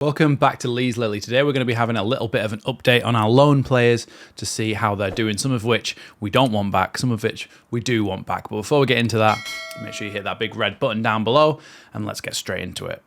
Welcome back to Leeds Lately. Today we're going to be having a little bit of an update on our loan players to see how they're doing, some of which we don't want back, some of which we do want back. But before we get into that, make sure you hit that big red button down below and let's get straight into it.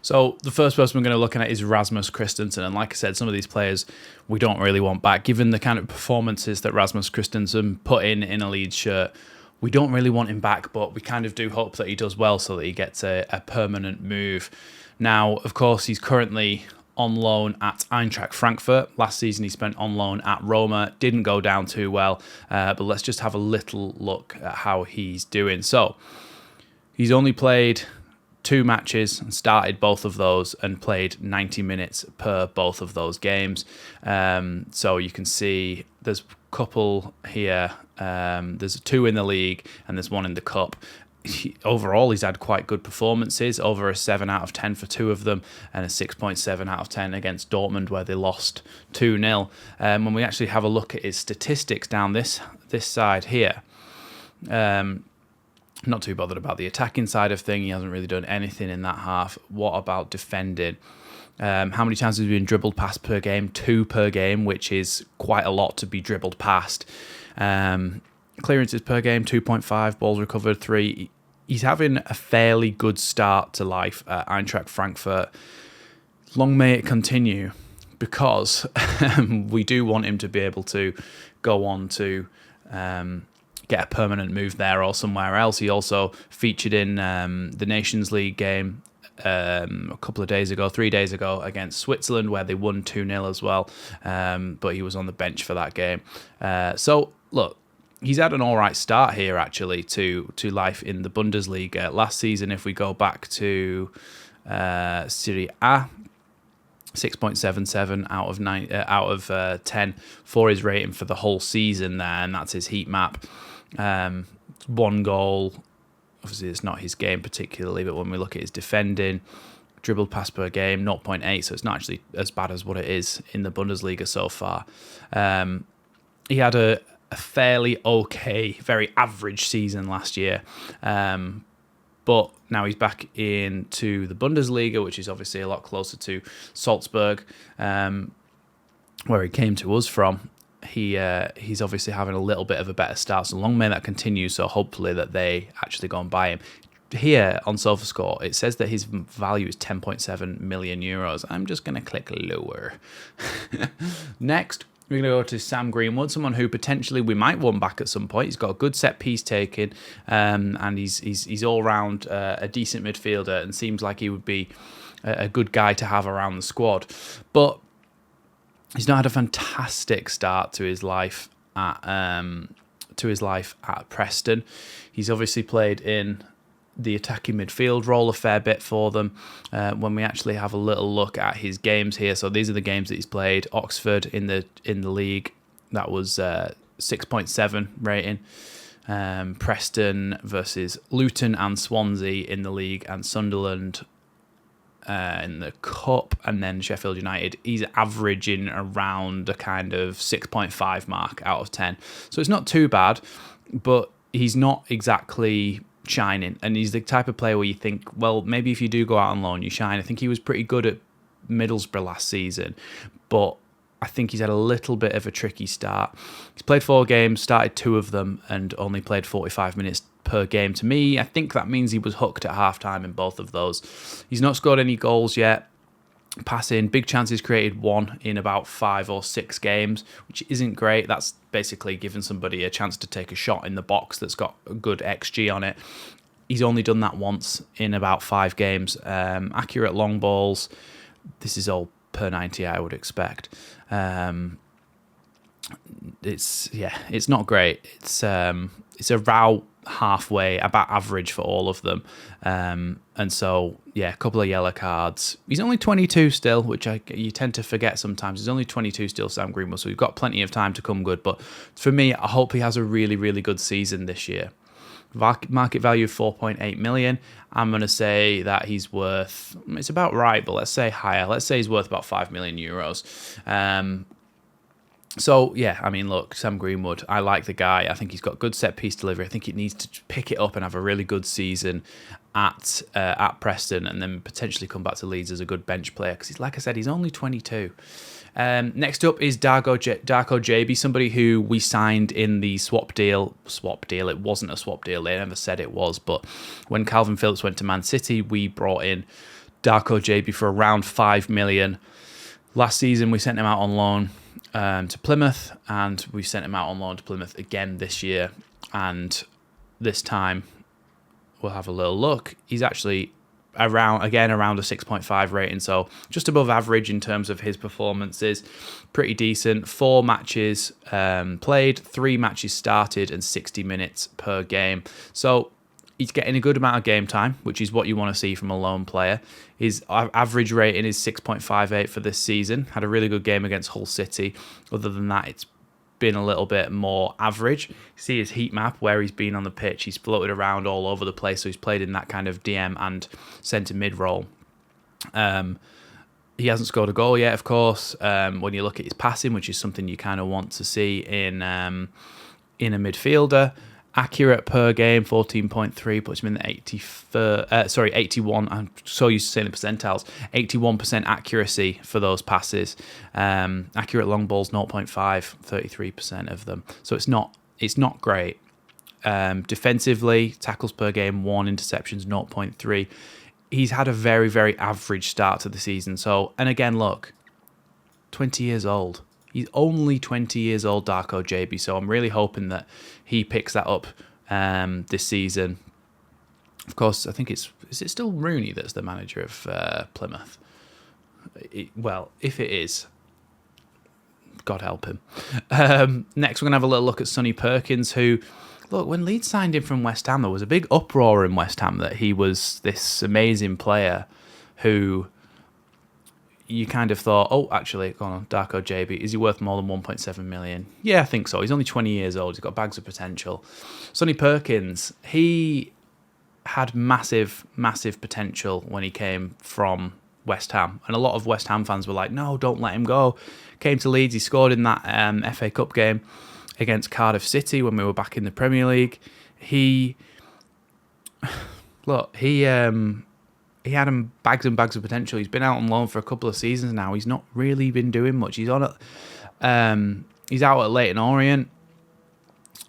So the first person we're going to look at is Rasmus Christenson, and like I said, some of these players we don't really want back. Given the kind of performances that Rasmus Christenson put in a Leeds shirt, we don't really want him back, but we kind of do hope that he does well so that he gets a permanent move. Now, of course, he's currently on loan at Eintracht Frankfurt. Last season he spent on loan at Roma. Didn't go down too well, but let's just have a little look at how he's doing. So, he's only played 2 matches and started both of those and played 90 minutes per both of those games. So you can see there's a couple here. There's 2 in the league and there's 1 in the cup. Overall, he's had quite good performances, over a 7 out of 10 for 2 of them and a 6.7 out of 10 against Dortmund where they lost 2-0. When we actually have a look at his statistics down this side here, not too bothered about the attacking side of thing. He hasn't really done anything in that half. What about defending? How many times has he been dribbled past per game? 2 per game, which is quite a lot to be dribbled past. Clearances per game, 2.5. Balls recovered, 3. He's having a fairly good start to life at Eintracht Frankfurt. Long may it continue, because we do want him to be able to go on to get a permanent move there or somewhere else. He also featured in the Nations League game a couple of days ago, 3 days ago, against Switzerland, where they won 2-0 as well. But he was on the bench for that game. So, look, he's had an all right start here, actually, to life in the Bundesliga. Last season, if we go back to Serie A, 6.77 out of 10 for his rating for the whole season there, and that's his heat map. 1 goal. Obviously, it's not his game particularly, but when we look at his defending, dribbled pass per game, 0.8, so it's not actually as bad as what it is in the Bundesliga so far. He had a fairly okay, very average season last year. But now he's back into the Bundesliga, which is obviously a lot closer to Salzburg, where he came to us from. He's obviously having a little bit of a better start, so long may that continue, so hopefully that they actually go and buy him. Here on SofaScore, it says that his value is 10.7 million euros. I'm just going to click lower. Next, we're going to go to Sam Greenwood, someone who potentially we might want back at some point. He's got a good set piece taking, and he's all round a decent midfielder, and seems like he would be a good guy to have around the squad. But he's not had a fantastic start to his life at Preston. He's obviously played in the attacking midfield role a fair bit for them. When we actually have a little look at his games here, so these are the games that he's played. Oxford in the league, that was 6.7 rating. Preston versus Luton and Swansea in the league, and Sunderland in the cup, and then Sheffield United. He's averaging around a kind of 6.5 mark out of 10. So it's not too bad, but he's not exactly shining, and he's the type of player where you think, well, maybe if you do go out on loan, you shine. I think he was pretty good at Middlesbrough last season, but I think he's had a little bit of a tricky start. He's played 4 games, started 2 of them, and only played 45 minutes per game. To me, I think that means he was hooked at halftime in both of those. He's not scored any goals yet. Passing, big chances created 1 in about 5 or 6 games, which isn't great. That's basically giving somebody a chance to take a shot in the box that's got a good XG on it. He's only done that once in about 5 games. Accurate long balls. This is all per 90, I would expect. It's not great. It's about halfway, about average for all of them. And so, yeah, a couple of yellow cards. He's only 22 still, which you tend to forget sometimes. He's only 22 still, Sam Greenwood, so we've got plenty of time to come good. But for me, I hope he has a really, really good season this year. Market value of 4.8 million. I'm going to say that he's worth, it's about right, but let's say higher. Let's say he's worth about 5 million euros. So, yeah, I mean, look, Sam Greenwood, I like the guy. I think he's got good set-piece delivery. I think he needs to pick it up and have a really good season at Preston, and then potentially come back to Leeds as a good bench player, because, like I said, he's only 22. Next up is Darko JB, somebody who we signed in the swap deal. It wasn't a swap deal. They never said it was. But when Calvin Phillips went to Man City, we brought in Darko JB for around 5 million. Last season, we sent him out on loan to Plymouth, and we sent him out on loan to Plymouth again this year. And this time, we'll have a little look. He's actually around a 6.5 rating, so just above average in terms of his performances. Pretty decent. 4 matches played, 3 matches started, and 60 minutes per game. So he's getting a good amount of game time, which is what you want to see from a loan player. His average rating is 6.58 for this season. Had a really good game against Hull City. Other than that, it's been a little bit more average. See his heat map where he's been on the pitch. He's floated around all over the place, so he's played in that kind of DM and centre mid role. He hasn't scored a goal yet, of course. When you look at his passing, which is something you kind of want to see in a midfielder. Accurate per game, 14.3, puts him in the 81. I'm so used to saying the percentiles. 81% accuracy for those passes. Accurate long balls, 0.5, 33% of them. So it's not great. Defensively, tackles per game, 1, interceptions, 0.3. He's had a very, very average start to the season. So, and again, look, 20 years old. He's only 20 years old, Darko JB, so I'm really hoping that he picks that up this season. Of course, I think is it still Rooney that's the manager of Plymouth? Well, if it is, God help him. Next, we're going to have a little look at Sonny Perkins, who, look, when Leeds signed him from West Ham, there was a big uproar in West Ham that he was this amazing player who you kind of thought, oh, actually, go on, Darko JB, is he worth more than 1.7 million? Yeah, I think so. He's only 20 years old. He's got bags of potential. Sonny Perkins, he had massive, massive potential when he came from West Ham. And a lot of West Ham fans were like, no, don't let him go. Came to Leeds. He scored in that FA Cup game against Cardiff City when we were back in the Premier League. He had him bags and bags of potential. He's been out on loan for a couple of seasons now. He's not really been doing much. He's out at Leyton Orient.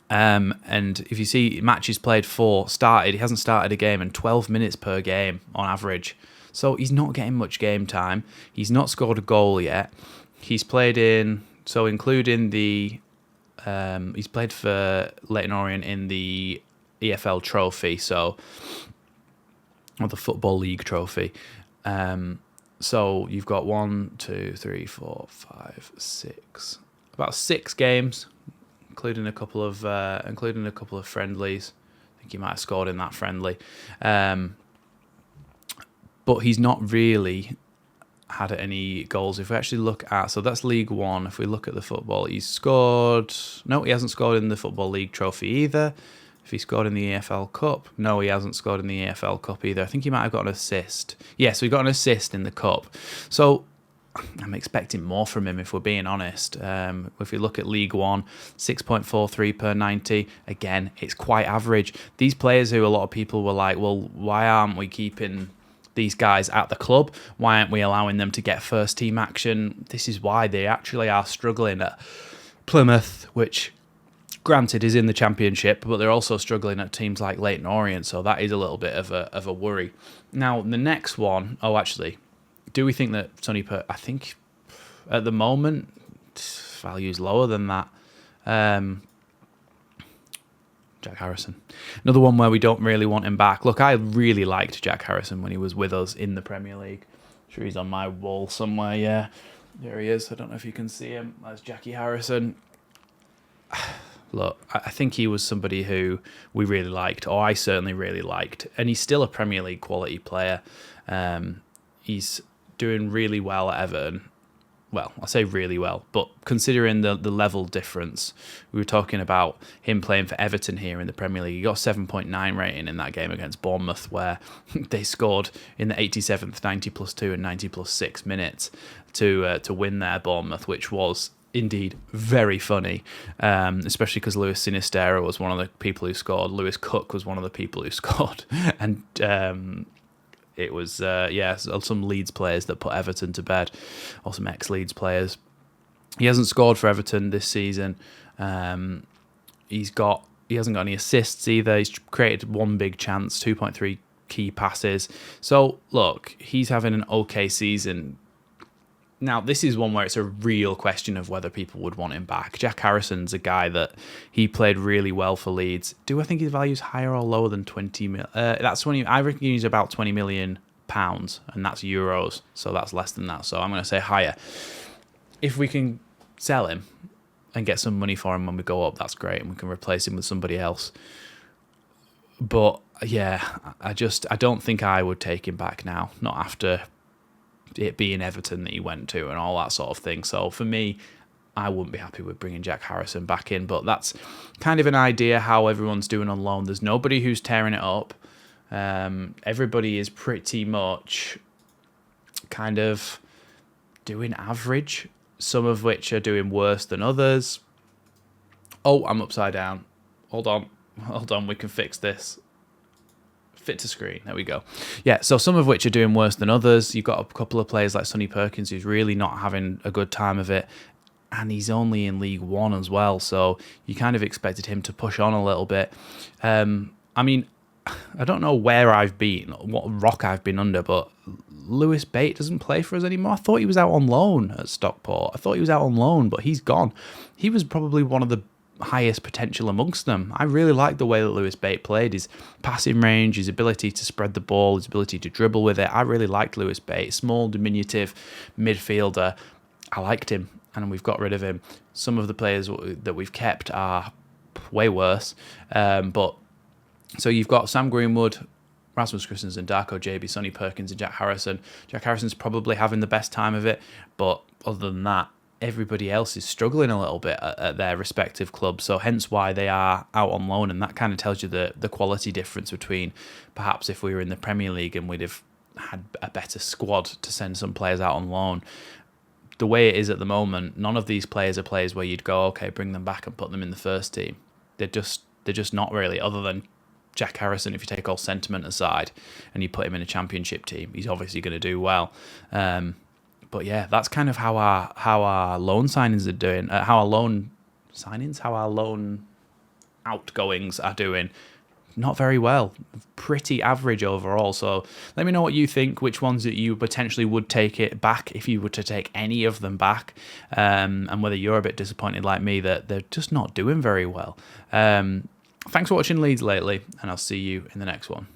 And if you see matches played 4, started, he hasn't started a game, and 12 minutes per game on average. So he's not getting much game time. He's not scored a goal yet. He's played including the, he's played for Leyton Orient in the EFL trophy, or the Football League trophy. So you've got 1, 2, 3, 4, 5, 6, about 6 games, including a couple of friendlies. I think he might have scored in that friendly. But he's not really had any goals. If we actually look at, so that's League One. If we look at the football, he hasn't scored in the Football League trophy either. If he scored in the EFL Cup, no, he hasn't scored in the EFL Cup either. I think he might have got an assist. Yes, we got an assist in the Cup. So I'm expecting more from him, if we're being honest. If we look at League One, 6.43 per 90. Again, it's quite average. These players who a lot of people were like, well, why aren't we keeping these guys at the club? Why aren't we allowing them to get first team action? This is why they actually are struggling at Plymouth, which, granted, is in the Championship, but they're also struggling at teams like Leyton Orient, so that is a little bit of a worry. Now, the next one, do we think that Sonny I think at the moment, value's lower than that. Jack Harrison. Another one where we don't really want him back. Look, I really liked Jack Harrison when he was with us in the Premier League. I'm sure he's on my wall somewhere, yeah. There he is. I don't know if you can see him. That's Jackie Harrison. Look, I think he was somebody who we really liked, or I certainly really liked, and he's still a Premier League quality player. He's doing really well at Everton. Well, I say really well, but considering the level difference, we were talking about him playing for Everton here in the Premier League. He got 7.9 rating in that game against Bournemouth, where they scored in the 87th, 90+2 and 90+6 minutes to win there, Bournemouth, which was indeed very funny, especially because Luis Sinistera was one of the people who scored. Lewis Cook was one of the people who scored, and it was some Leeds players that put Everton to bed, or some ex-Leeds players. He hasn't scored for Everton this season. He hasn't got any assists either. He's created one big chance, 2.3 key passes. So look, he's having an okay season. Now, this is one where it's a real question of whether people would want him back. Jack Harrison's a guy that he played really well for Leeds. Do I think his value is higher or lower than 20 mil? That's 20. I reckon he's about 20 million pounds, and that's euros, so that's less than that. So I'm going to say higher. If we can sell him and get some money for him when we go up, that's great, and we can replace him with somebody else. But yeah, I don't think I would take him back now, not after it being Everton that he went to and all that sort of thing. So for me, I wouldn't be happy with bringing Jack Harrison back in, but that's kind of an idea how everyone's doing on loan. There's nobody who's tearing it up. Everybody is pretty much kind of doing average, some of which are doing worse than others. Oh, I'm upside down. Hold on, we can fix this. Fit to screen. There we go. Yeah, so some of which are doing worse than others. You've got a couple of players like Sonny Perkins who's really not having a good time of it, and he's only in League One as well, so you kind of expected him to push on a little bit. I mean, I don't know where I've been, what rock I've been under, but Lewis Bate doesn't play for us anymore. I thought he was out on loan at Stockport. But he's gone. He was probably one of the highest potential amongst them. I really like the way that Lewis Bate played, his passing range, his ability to spread the ball, his ability to dribble with it. I really liked Lewis Bate, small, diminutive midfielder. I liked him, and we've got rid of him. Some of the players that we've kept are way worse. So you've got Sam Greenwood, Rasmus Christenson, Darko JB, Sonny Perkins, and Jack Harrison. Jack Harrison's probably having the best time of it, but other than that, everybody else is struggling a little bit at their respective clubs, so hence why they are out on loan, and that kind of tells you the quality difference between perhaps if we were in the Premier League and we'd have had a better squad to send some players out on loan. The way it is at the moment, none of these players are players where you'd go, okay, bring them back and put them in the first team. They're just not really, other than Jack Harrison. If you take all sentiment aside and you put him in a Championship team, he's obviously going to do well. But yeah, that's kind of how our loan signings are doing. How our loan outgoings are doing. Not very well. Pretty average overall. So let me know what you think, which ones that you potentially would take it back if you were to take any of them back, and whether you're a bit disappointed like me that they're just not doing very well. Thanks for watching Leeds Lately, and I'll see you in the next one.